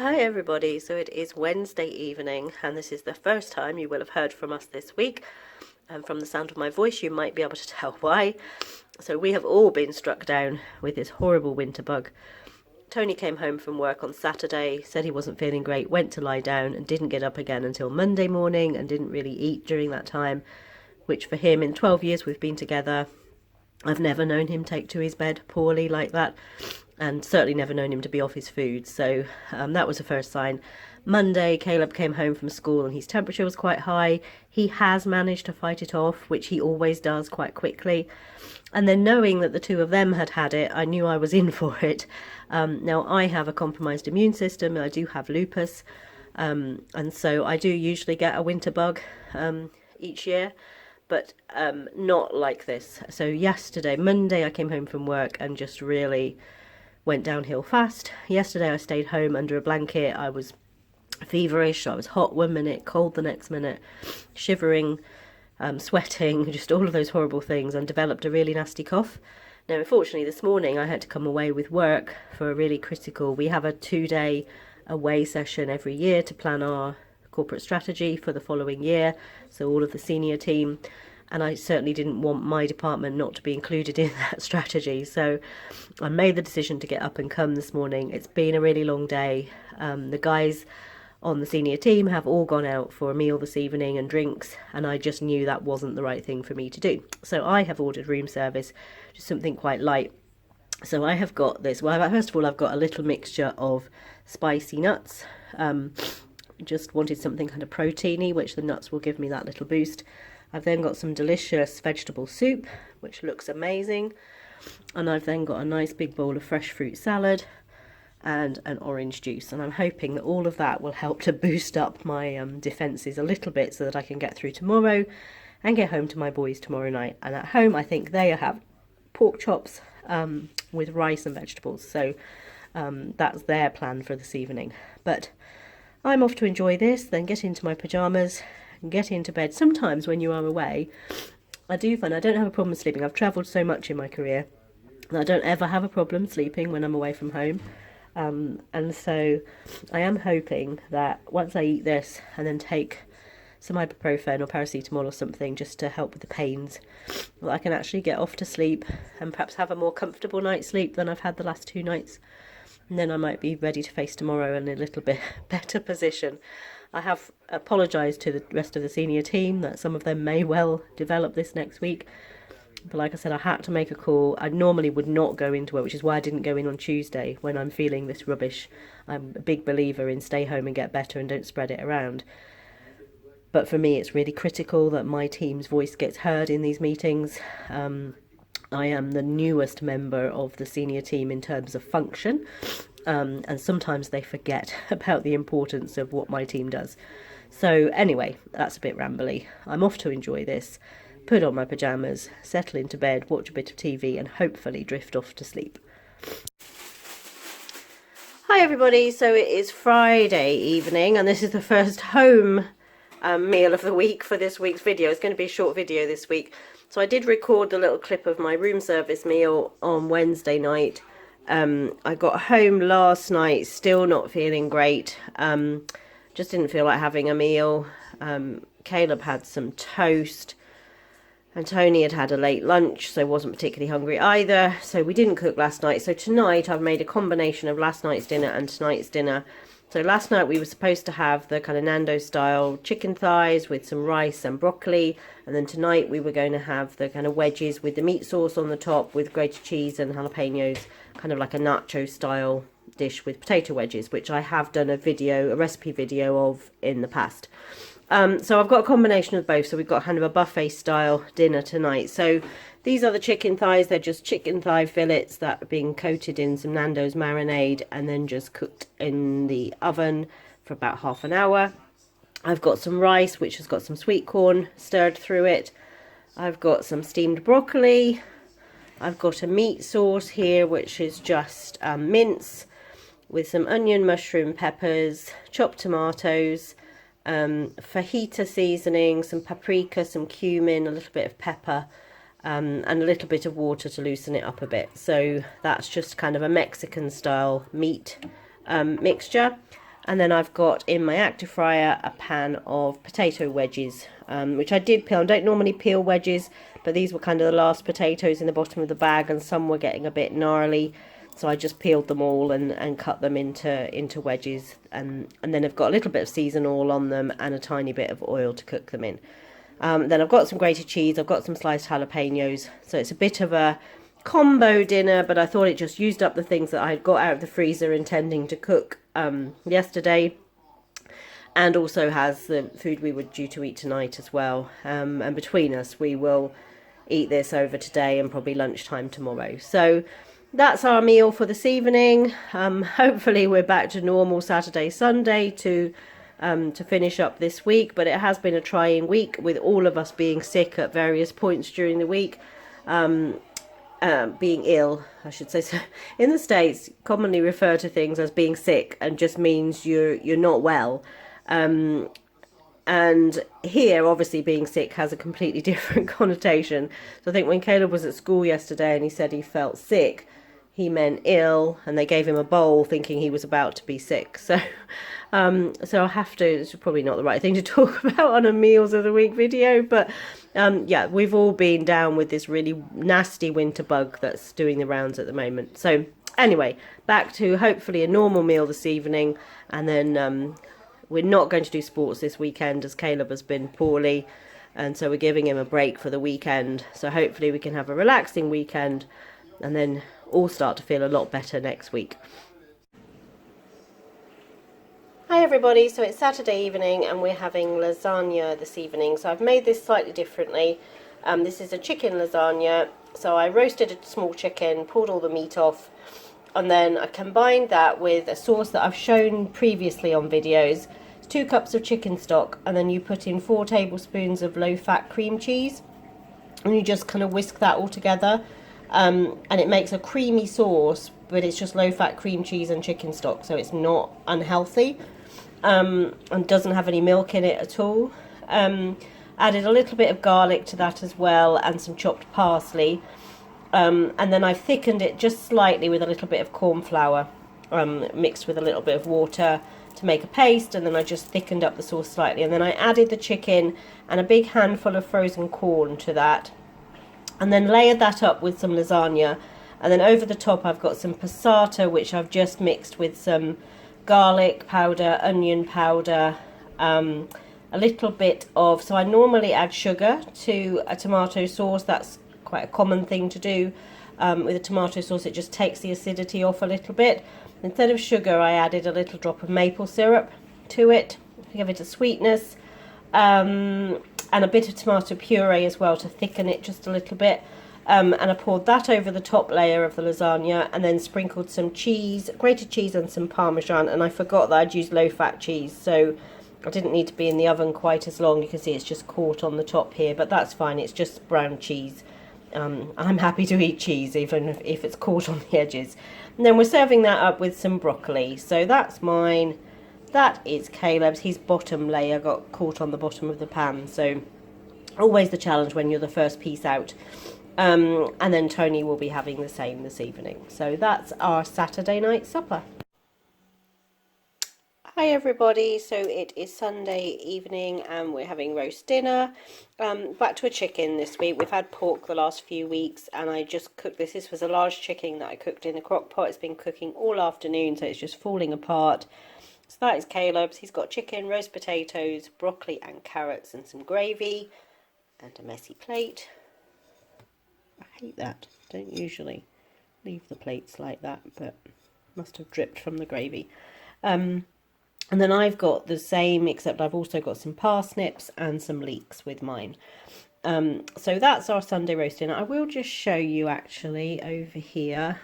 Hi everybody, so it is Wednesday evening and this is the first time you will have heard from us this week, and from the sound of my voice you might be able to tell why. So we have all been struck down with this horrible winter bug. Tony came home from work on Saturday, said he wasn't feeling great, went to lie down and didn't get up again until Monday morning and didn't really eat during that time, which for him, in 12 years we've been together, I've never known him take to his bed poorly like that, and certainly never known him to be off his food. So that was the first sign. Monday, Caleb came home from school and his temperature was quite high. He has managed to fight it off, which he always does quite quickly. And then knowing that the two of them had had it, I knew I was in for it. Now, I have a compromised immune system. I do have lupus. And so I do usually get a winter bug each year, but not like this. So yesterday, Monday, I came home from work and just really went downhill fast. Yesterday I stayed home under a blanket. I was feverish, I was hot one minute, cold the next minute, shivering, sweating, just all of those horrible things, and developed a really nasty cough. Now unfortunately this morning I had to come away with work for a really critical, we have a 2-day away session every year to plan our corporate strategy for the following year, so all of the senior team, and I certainly didn't want my department not to be included in that strategy. So I made the decision to get up and come this morning. It's been a really long day. The guys on the senior team have all gone out for a meal this evening and drinks, and I just knew that wasn't the right thing for me to do. So I have ordered room service, just something quite light. So I have got this, well, first of all, I've got a little mixture of spicy nuts. Just wanted something kind of proteiny, which the nuts will give me that little boost. I've then got some delicious vegetable soup, which looks amazing. And I've then got a nice big bowl of fresh fruit salad and an orange juice. And I'm hoping that all of that will help to boost up my defences a little bit so that I can get through tomorrow and get home to my boys tomorrow night. And at home, I think they have pork chops with rice and vegetables. So that's their plan for this evening. But I'm off to enjoy this, then get into my pyjamas, get into bed. Sometimes when you are away, I do find I don't have a problem sleeping. I've travelled so much in my career that I don't ever have a problem sleeping when I'm away from home. And so I am hoping that once I eat this and then take some ibuprofen or paracetamol or something just to help with the pains, that I can actually get off to sleep and perhaps have a more comfortable night's sleep than I've had the last 2 nights. And then I might be ready to face tomorrow in a little bit better position. I have apologised to the rest of the senior team that some of them may well develop this next week. But like I said, I had to make a call. I normally would not go into it, which is why I didn't go in on Tuesday when I'm feeling this rubbish. I'm a big believer in stay home and get better and don't spread it around. But for me, it's really critical that my team's voice gets heard in these meetings. I am the newest member of the senior team in terms of function, and sometimes they forget about the importance of what my team does. So anyway, that's a bit rambly. I'm off to enjoy this, put on my pyjamas, settle into bed, watch a bit of TV and hopefully drift off to sleep. Hi everybody, so it is Friday evening and this is the first home meal of the week for this week's video. It's going to be a short video this week. So I did record the little clip of my room service meal on Wednesday night. I got home last night still not feeling great. Just didn't feel like having a meal. Caleb had some toast and Tony had had a late lunch, so wasn't particularly hungry either. So we didn't cook last night. So tonight I've made a combination of last night's dinner and tonight's dinner. So last night we were supposed to have the kind of Nando style chicken thighs with some rice and broccoli, and then tonight we were going to have the kind of wedges with the meat sauce on the top with grated cheese and jalapenos, kind of like a nacho style dish with potato wedges, which I have done a recipe video of in the past. So I've got a combination of both. So we've got kind of a buffet style dinner tonight. So these are the chicken thighs. They're just chicken thigh fillets that are being coated in some Nando's marinade and then just cooked in the oven for about half an hour. I've got some rice, which has got some sweet corn stirred through it. I've got some steamed broccoli. I've got a meat sauce here, which is just mince with some onion, mushroom, peppers, chopped tomatoes, fajita seasoning, some paprika, some cumin, a little bit of pepper, and a little bit of water to loosen it up a bit. So that's just kind of a Mexican style meat mixture. And then I've got in my active fryer a pan of potato wedges, which I did peel. I don't normally peel wedges, but these were kind of the last potatoes in the bottom of the bag, and some were getting a bit gnarly. So I just peeled them all and cut them into wedges. And then I've got a little bit of seasoned oil on them and a tiny bit of oil to cook them in. Then I've got some grated cheese, I've got some sliced jalapenos. So it's a bit of a combo dinner, but I thought it just used up the things that I had got out of the freezer intending to cook yesterday, and also has the food we were due to eat tonight as well. And between us we will eat this over today and probably lunchtime tomorrow. So that's our meal for this evening. Hopefully we're back to normal Saturday, Sunday to finish up this week, but it has been a trying week with all of us being sick at various points during the week. Being ill, I should say. So in the States, commonly refer to things as being sick and just means you're not well. And here, obviously, being sick has a completely different connotation. So I think when Caleb was at school yesterday and he said he felt sick, he meant ill, and they gave him a bowl thinking he was about to be sick. So so I have to, it's probably not the right thing to talk about on a meals of the week video, but yeah, we've all been down with this really nasty winter bug that's doing the rounds at the moment. So anyway, back to hopefully a normal meal this evening, and then we're not going to do sports this weekend as Caleb has been poorly, and so we're giving him a break for the weekend. So hopefully we can have a relaxing weekend and then all start to feel a lot better next week. Hi everybody, so it's Saturday evening and we're having lasagna this evening. So I've made this slightly differently. This is a chicken lasagna. So I roasted a small chicken, pulled all the meat off, and then I combined that with a sauce that I've shown previously on videos. It's 2 cups of chicken stock, and then you put in 4 tablespoons of low-fat cream cheese, and you just kind of whisk that all together. And it makes a creamy sauce, but it's just low-fat cream cheese and chicken stock, so it's not unhealthy. And doesn't have any milk in it at all. Added a little bit of garlic to that as well, and some chopped parsley, and then I've thickened it just slightly with a little bit of corn flour, mixed with a little bit of water to make a paste, and then I just thickened up the sauce slightly, and then I added the chicken and a big handful of frozen corn to that, and then layered that up with some lasagna, and then over the top I've got some passata, which I've just mixed with some garlic powder, onion powder, a little bit of, so I normally add sugar to a tomato sauce. That's quite a common thing to do with a tomato sauce. It just takes the acidity off a little bit. Instead of sugar, I added a little drop of maple syrup to it to give it a sweetness, and a bit of tomato puree as well to thicken it just a little bit. And I poured that over the top layer of the lasagna, and then sprinkled some cheese, grated cheese and some Parmesan, and I forgot that I'd used low-fat cheese, so I didn't need to be in the oven quite as long. You can see it's just caught on the top here, but that's fine, it's just brown cheese. I'm happy to eat cheese even if it's caught on the edges. And then we're serving that up with some broccoli. So that's mine, that is Caleb's. His bottom layer got caught on the bottom of the pan, so always the challenge when you're the first piece out. And then Toney will be having the same this evening. So that's our Saturday night supper. Hi everybody, so it is Sunday evening and we're having roast dinner. Back to a chicken this week. We've had pork the last few weeks and I just cooked this. This was a large chicken that I cooked in the crock pot. It's been cooking all afternoon, so it's just falling apart. So that is Caleb's. He's got chicken, roast potatoes, broccoli and carrots and some gravy and a messy plate. I hate that. Don't usually leave the plates like that, but must have dripped from the gravy. And then I've got the same, except I've also got some parsnips and some leeks with mine. So that's our Sunday roast dinner. I will just show you actually over here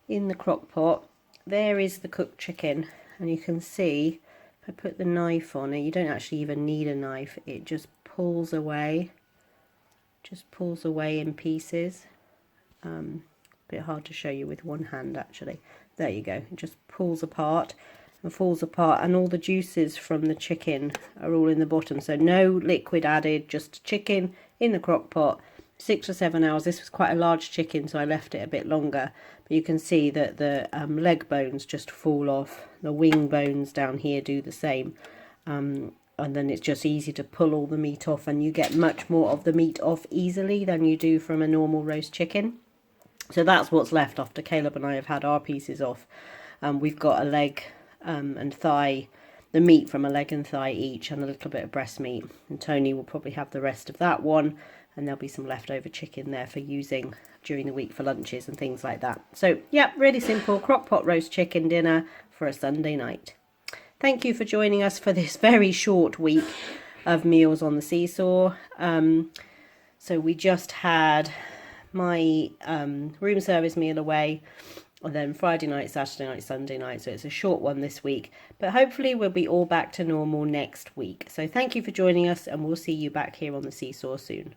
in the crock pot. There is the cooked chicken, and you can see if I put the knife on it, you don't actually even need a knife. It just pulls away. Just pulls away in pieces. A bit hard to show you with one hand actually. There you go. It just pulls apart and falls apart, and all the juices from the chicken are all in the bottom. So no liquid added, just chicken in the crock pot, 6 or 7 hours. This was quite a large chicken, so I left it a bit longer, But you can see that the leg bones just fall off. The wing bones down here do the same. And then it's just easy to pull all the meat off, and you get much more of the meat off easily than you do from a normal roast chicken. So that's what's left after Caleb and I have had our pieces off. We've got a leg and thigh, the meat from a leg and thigh each, and a little bit of breast meat. And Tony will probably have the rest of that one, and there'll be some leftover chicken there for using during the week for lunches and things like that. So yeah, really simple crock-pot roast chicken dinner for a Sunday night. Thank you for joining us for this very short week of meals on the Seesaw. So we just had my room service meal away, and then Friday night, Saturday night, Sunday night. So it's a short one this week, but hopefully we'll be all back to normal next week. So thank you for joining us, and we'll see you back here on the Seesaw soon.